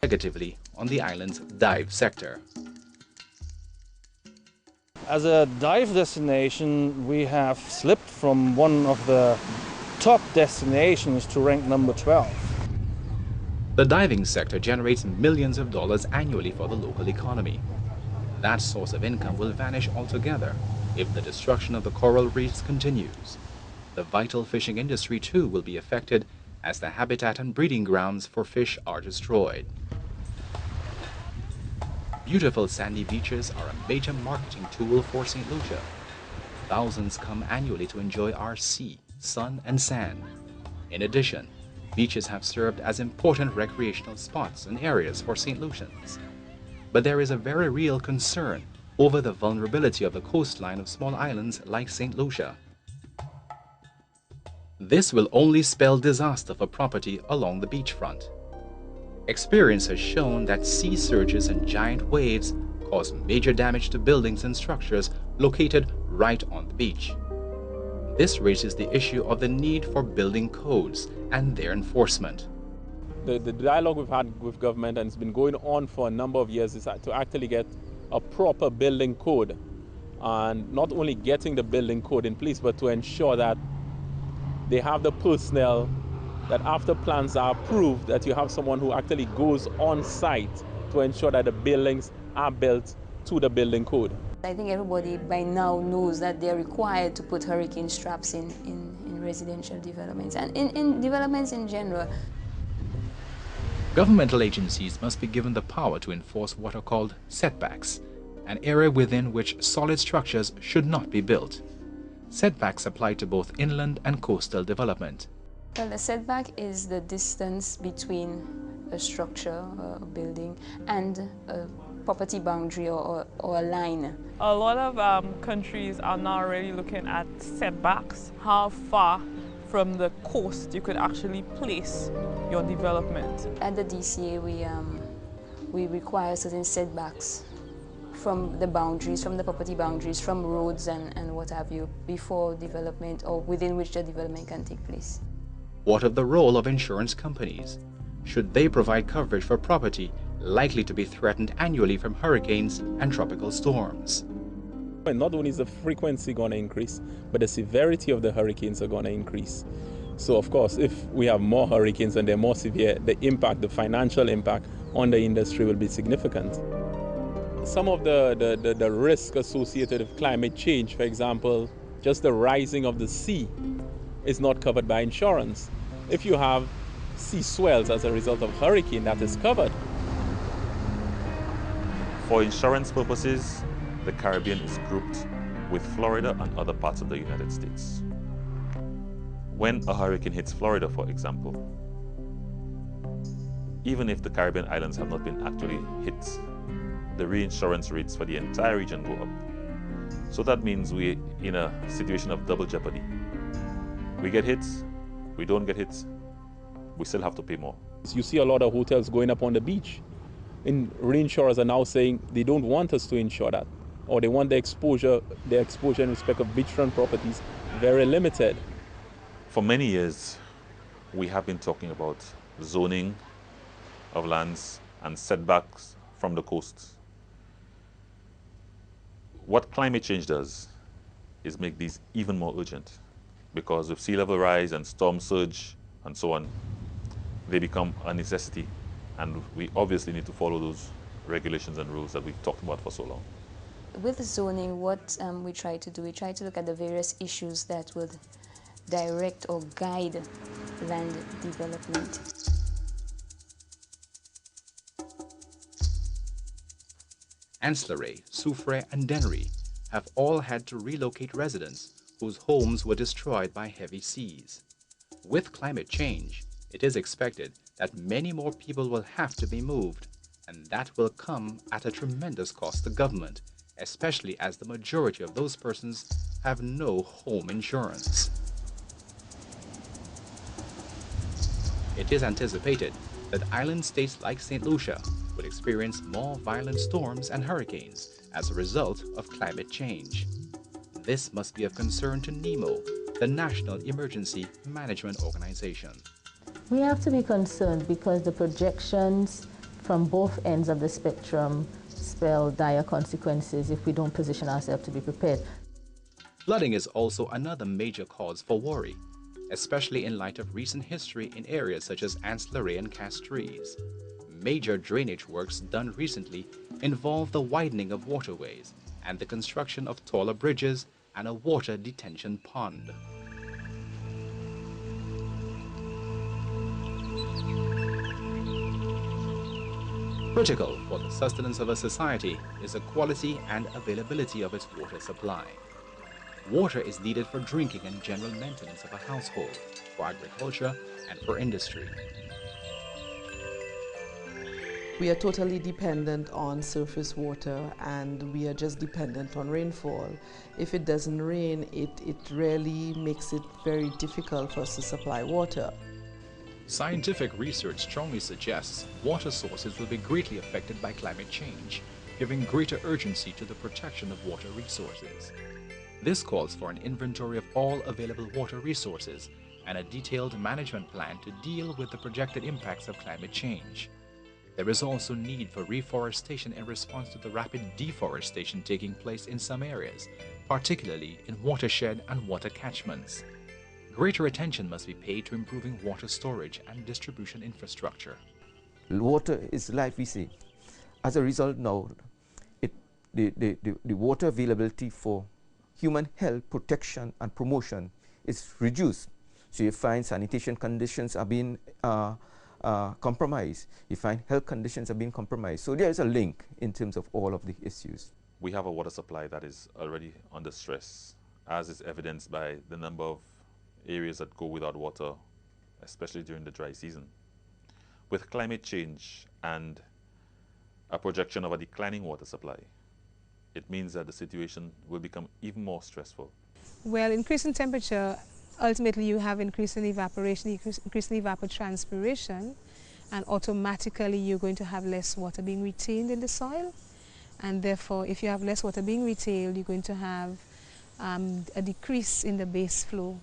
negatively on the island's dive sector. As a dive destination, we have slipped from one of the top destinations to rank number 12. The diving sector generates millions of dollars annually for the local economy. That source of income will vanish altogether if the destruction of the coral reefs continues. The vital fishing industry too will be affected as the habitat and breeding grounds for fish are destroyed. Beautiful sandy beaches are a major marketing tool for St. Lucia. Thousands come annually to enjoy our sea, sun, and sand. In addition, beaches have served as important recreational spots and areas for St. Lucians. But there is a very real concern over the vulnerability of the coastline of small islands like St. Lucia. This will only spell disaster for property along the beachfront. Experience has shown that sea surges and giant waves cause major damage to buildings and structures located right on the beach. This raises the issue of the need for building codes and their enforcement. The dialogue we've had with government, and it's been going on for a number of years, is to actually get a proper building code. And not only getting the building code in place, but to ensure that they have the personnel, that after plans are approved, that you have someone who actually goes on site to ensure that the buildings are built to the building code. I think everybody by now knows that they're required to put hurricane straps in residential developments and in developments in general. Governmental agencies must be given the power to enforce what are called setbacks, an area within which solid structures should not be built. Setbacks apply to both inland and coastal development. Well, the setback is the distance between a structure, a building, and a property boundary or a line. A lot of countries are now really looking at setbacks, how far from the coast you could actually place your development. At the DCA, we require certain setbacks from the boundaries, from the property boundaries, from roads and what have you, before development or within which the development can take place. What of the role of insurance companies? Should they provide coverage for property likely to be threatened annually from hurricanes and tropical storms? And not only is the frequency going to increase, but the severity of the hurricanes are going to increase. So of course, if we have more hurricanes and they're more severe, the impact, the financial impact on the industry will be significant. Some of the risk associated with climate change, for example, just the rising of the sea, is not covered by insurance. If you have sea swells as a result of hurricane, that is covered. For insurance purposes, the Caribbean is grouped with Florida and other parts of the United States. When a hurricane hits Florida, for example, even if the Caribbean islands have not been actually hit, the reinsurance rates for the entire region go up. So that means we're in a situation of double jeopardy. We get hit, we don't get hit, we still have to pay more. You see a lot of hotels going up on the beach. And reinsurers are now saying they don't want us to insure that, or they want the exposure in respect of beachfront properties very limited. For many years, we have been talking about zoning of lands and setbacks from the coast. What climate change does is make these even more urgent, because with sea level rise and storm surge and so on, they become a necessity. And we obviously need to follow those regulations and rules that we've talked about for so long. With zoning, what we try to do, we try to look at the various issues that would direct or guide land development. Ancillary, Soufrière, and Dennery have all had to relocate residents whose homes were destroyed by heavy seas. With climate change, it is expected that many more people will have to be moved, and that will come at a tremendous cost to government, especially as the majority of those persons have no home insurance. It is anticipated that island states like St. Lucia will experience more violent storms and hurricanes as a result of climate change. This must be of concern to NEMO, the National Emergency Management Organization. We have to be concerned because the projections from both ends of the spectrum spell dire consequences if we don't position ourselves to be prepared. Flooding is also another major cause for worry, especially in light of recent history in areas such as Ancillary and Castries. Major drainage works done recently involve the widening of waterways and the construction of taller bridges and a water detention pond. Critical for the sustenance of a society is the quality and availability of its water supply. Water is needed for drinking and general maintenance of a household, for agriculture, and for industry. We are totally dependent on surface water, and we are just dependent on rainfall. If it doesn't rain, it really makes it very difficult for us to supply water. Scientific research strongly suggests water sources will be greatly affected by climate change, giving greater urgency to the protection of water resources. This calls for an inventory of all available water resources and a detailed management plan to deal with the projected impacts of climate change. There is also need for reforestation in response to the rapid deforestation taking place in some areas, particularly in watershed and water catchments. Greater attention must be paid to improving water storage and distribution infrastructure. Water is life, we say. As a result now, the water availability for human health protection and promotion is reduced. So you find sanitation conditions are being compromised. You find health conditions are being compromised. So there is a link in terms of all of the issues. We have a water supply that is already under stress, as is evidenced by the number of areas that go without water, especially during the dry season. With climate change and a projection of a declining water supply, it means that the situation will become even more stressful. Well, increase in temperature, ultimately you have increase in evaporation, increase in evapotranspiration, and automatically you're going to have less water being retained in the soil. And therefore, if you have less water being retained, you're going to have a decrease in the base flow.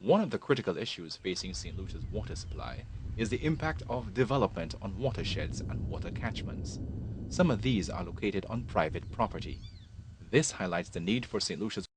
One of the critical issues facing St. Lucia's water supply is the impact of development on watersheds and water catchments. Some of these are located on private property. This highlights the need for St. Lucia's